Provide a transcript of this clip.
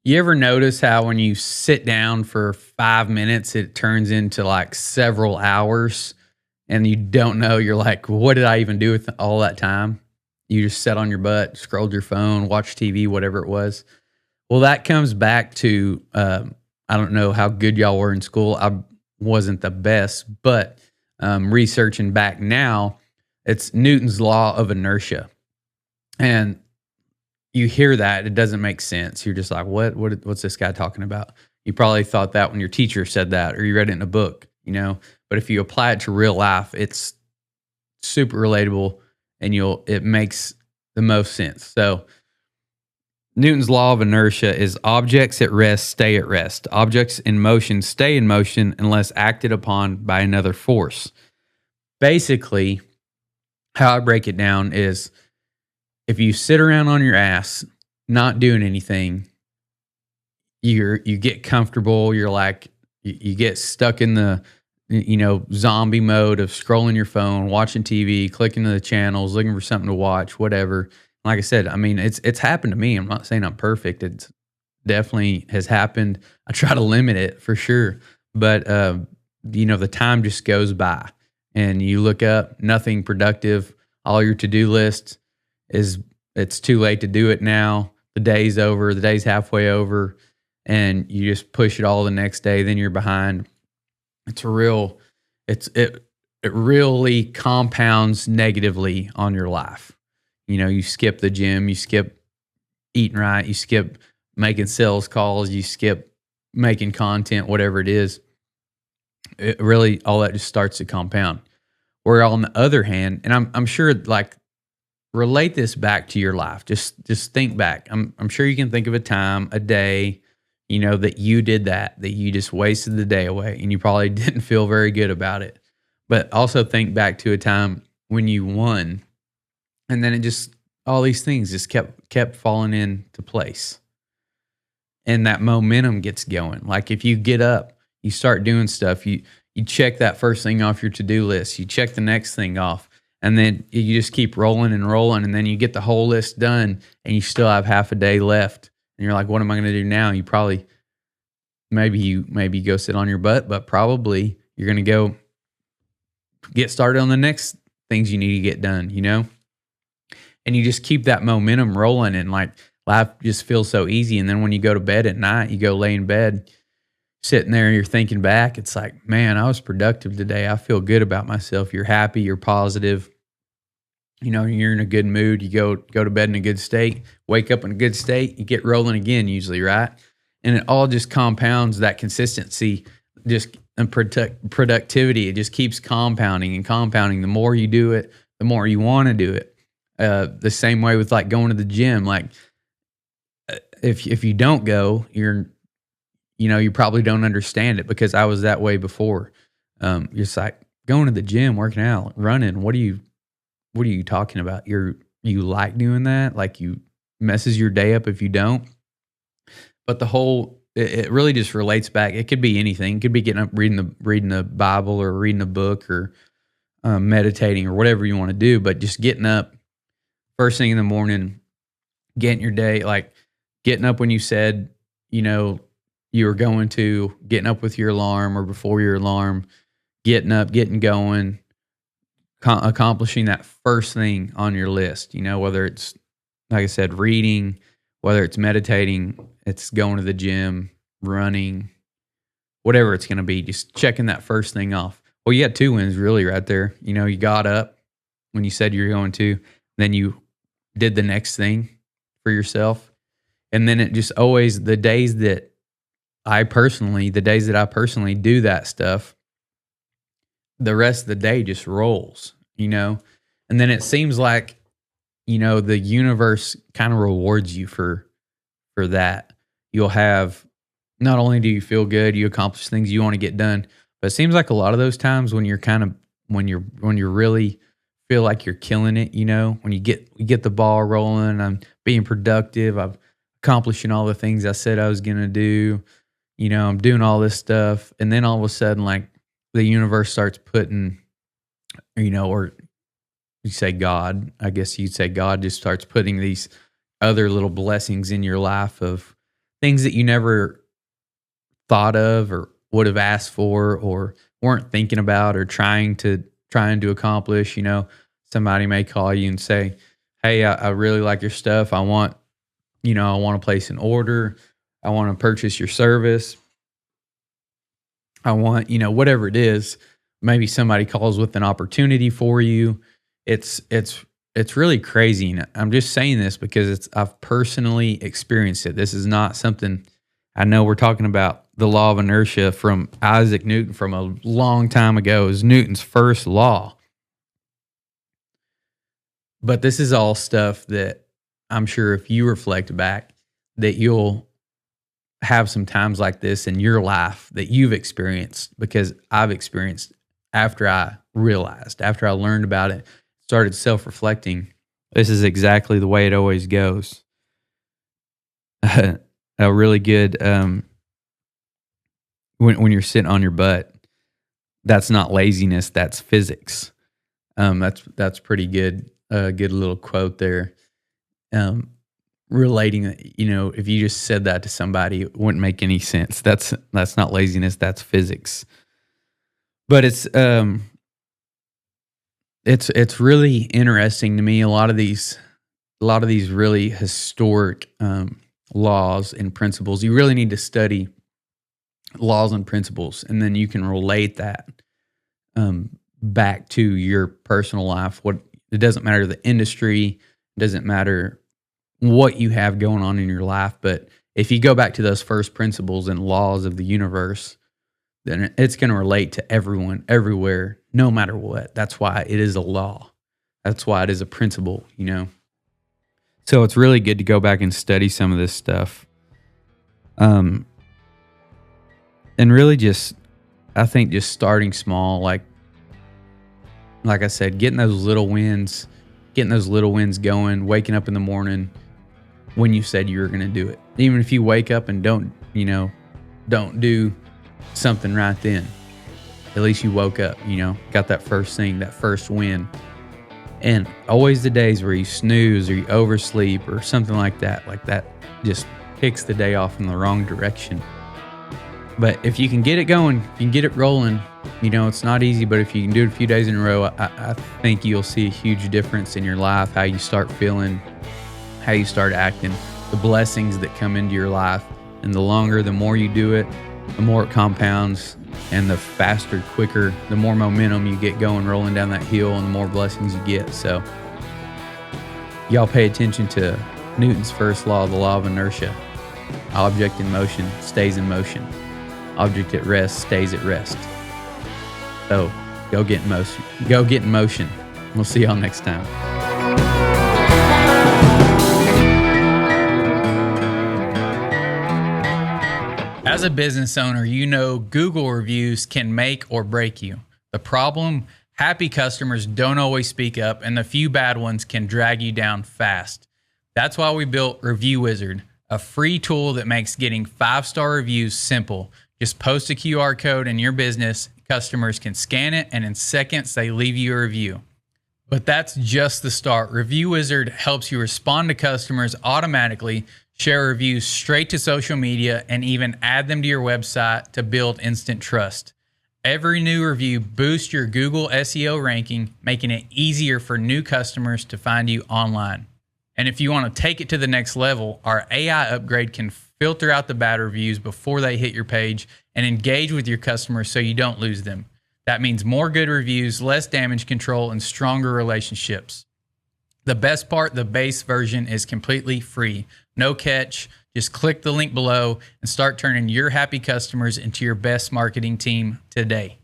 You ever notice how when you sit down for 5 minutes, it turns into like several hours and you don't know? You're like, what did I even do with all that time? You just sat on your butt, scrolled your phone, watched TV, whatever it was. Well, that comes back to I don't know how good y'all were in school. I wasn't the best, but researching back now, it's Newton's law of inertia. And you hear that, it doesn't make sense. You're just like, what's this guy talking about? You probably thought that when your teacher said that or you read it in a book, you know. But if you apply it to real life, it's super relatable and it makes the most sense. So Newton's law of inertia is objects at rest stay at rest. Objects in motion stay in motion unless acted upon by another force. Basically, how I break it down is if you sit around on your ass not doing anything, you get comfortable. You're like you get stuck in the zombie mode of scrolling your phone, watching TV, clicking to the channels, looking for something to watch, whatever. Like I said, I mean, it's happened to me. I'm not saying I'm perfect. It definitely has happened. I try to limit it for sure, but the time just goes by, and you look up, nothing productive. All your to-do list is it's too late to do it now. The day's over. The day's halfway over, and you just push it all the next day. Then you're behind. It really compounds negatively on your life. You skip the gym, you skip eating right, you skip making sales calls, you skip making content, whatever it is. It really, all that just starts to compound. Where on the other hand, and I'm sure, like, relate this back to your life. Just think back. I'm sure you can think of a time, a day, that you did that you just wasted the day away and you probably didn't feel very good about it. But also think back to a time when you won, and then all these things just kept falling into place. And that momentum gets going. Like if you get up, you start doing stuff, you check that first thing off your to-do list, you check the next thing off, and then you just keep rolling and rolling, and then you get the whole list done and you still have half a day left. And you're like, what am I going to do now? You probably, maybe you go sit on your butt, but probably you're going to go get started on the next things you need to get done, And you just keep that momentum rolling, and like life just feels so easy. And then when you go to bed at night, you go lay in bed, sitting there, and you're thinking back, it's like, man, I was productive today. I feel good about myself. You're happy, you're positive. You're in a good mood. You go to bed in a good state, wake up in a good state, you get rolling again usually, right? And it all just compounds that consistency, and productivity. It just keeps compounding and compounding. The more you do it, the more you want to do it. The same way with like going to the gym. Like if you don't go, you probably don't understand it, because I was that way before. You're just like going to the gym, working out, running. What are you talking about? You like doing that? Like you messes your day up if you don't. But it really just relates back. It could be anything. It could be getting up, reading the Bible, or reading a book, or meditating, or whatever you want to do. But just getting up first thing in the morning, getting your day, like getting up when you said, you were going to, getting up with your alarm or before your alarm, getting up, getting going, accomplishing that first thing on your list, whether it's, like I said, reading, whether it's meditating, it's going to the gym, running, whatever it's going to be, just checking that first thing off. Well, you had 2 wins really right there. You got up when you said you were going to, then you did the next thing for yourself. And then it just always, the days that I personally do that stuff, the rest of the day just rolls, and then it seems like, the universe kind of rewards you for that. You'll have, not only do you feel good, you accomplish things you want to get done, but it seems like a lot of those times when when you're really feel like you're killing it, when you get the ball rolling, I'm being productive, I'm accomplishing all the things I said I was going to do, I'm doing all this stuff. And then all of a sudden, like the universe starts putting, or you say God, I guess you'd say God just starts putting these other little blessings in your life of things that you never thought of or would have asked for or weren't thinking about or trying to accomplish. Somebody may call you and say, "Hey, I really like your stuff. I want to place an order. I want to purchase your service. I want, whatever it is." Maybe somebody calls with an opportunity for you. It's really crazy. And I'm just saying this because I've personally experienced it. This is not something I know. We're talking about the law of inertia from Isaac Newton from a long time ago. It was Newton's first law. But this is all stuff that I'm sure if you reflect back, that you'll have some times like this in your life that you've experienced, because I've experienced after I realized, after I learned about it, started self-reflecting. This is exactly the way it always goes. A really good, when you're sitting on your butt, that's not laziness, that's physics. That's pretty good. A good little quote there. Relating, if you just said that to somebody, it wouldn't make any sense. That's not laziness, that's physics. But it's really interesting to me. A lot of these really historic laws and principles. You really need to study laws and principles, and then you can relate that back to your personal life. It doesn't matter the industry, it doesn't matter what you have going on in your life, but if you go back to those first principles and laws of the universe, then it's going to relate to everyone, everywhere, no matter what. That's why it is a law. That's why it is a principle, So it's really good to go back and study some of this stuff. And really I think just starting small, like I said, getting those little wins going, waking up in the morning when you said you were going to do it. Even if you wake up and don't do something right then, at least you woke up, got that first thing, that first win. And always the days where you snooze or you oversleep or something like that just kicks the day off in the wrong direction. But if you can get it going, you can get it rolling, it's not easy, but if you can do it a few days in a row, I think you'll see a huge difference in your life, how you start feeling, how you start acting, the blessings that come into your life. And the more you do it, the more it compounds, and the faster, quicker, the more momentum you get going, rolling down that hill, and the more blessings you get. So y'all pay attention to Newton's first law, the law of inertia. Object in motion stays in motion. Object at rest stays at rest. So go get in motion. Go get in motion. We'll see y'all next time. As a business owner, Google reviews can make or break you. The problem? Happy customers don't always speak up, and the few bad ones can drag you down fast. That's why we built Review Wizard, a free tool that makes getting 5-star reviews simple. Just post a QR code in your business, customers can scan it, and in seconds they leave you a review. But that's just the start. Review Wizard helps you respond to customers automatically, share reviews straight to social media, and even add them to your website to build instant trust. Every new review boosts your Google SEO ranking, making it easier for new customers to find you online. And if you want to take it to the next level, our AI upgrade can filter out the bad reviews before they hit your page and engage with your customers so you don't lose them. That means more good reviews, less damage control, and stronger relationships. The best part, the base version is completely free. No catch. Just click the link below and start turning your happy customers into your best marketing team today.